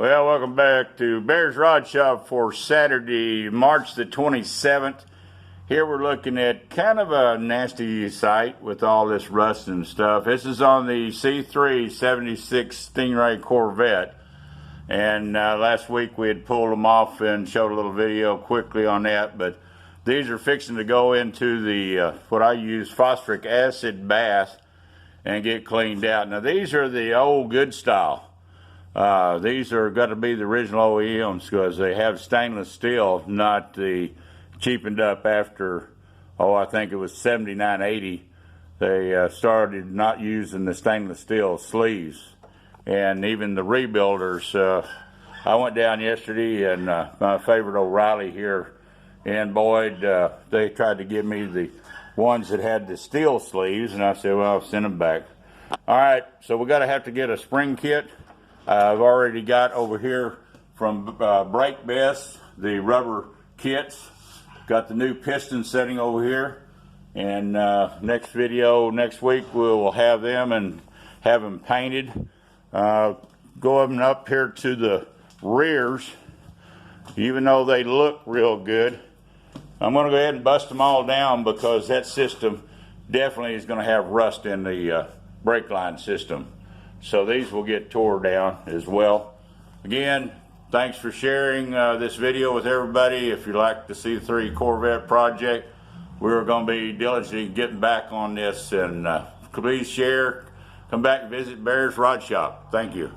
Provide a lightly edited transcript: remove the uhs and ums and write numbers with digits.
Well, welcome back to Bear's Rod Shop for Saturday, March the 27th. Here we're looking at kind of a nasty sight with all this rust and stuff. This is on the C3 76 Stingray Corvette. And last week we had pulled them off and showed a little video quickly on that. But these are fixing to go into the, what I use, phosphoric acid bath and get cleaned out. Now these are the old good style. These are got to be the original OEMs because they have stainless steel, not the cheapened up after, I think it was 79, 80. They started not using the stainless steel sleeves. And even the rebuilders, I went down yesterday and my favorite O'Reilly here in Boyd, they tried to give me the ones that had the steel sleeves, and I said, well, I'll send them back. All right, so we got to have to get a spring kit. I've already got over here from Brake Best the rubber kits. Got the new piston setting over here, and next video next week we'll have them and have them painted. Going up here to the rears, even though they look real good, I'm going to go ahead and bust them all down because that system definitely is going to have rust in the brake line system. So these will get tore down as well. Again, thanks for sharing this video with everybody. If you like the C3 Corvette project, we're going to be diligently getting back on this. And please share. Come back and visit Bear's Rod Shop. Thank you.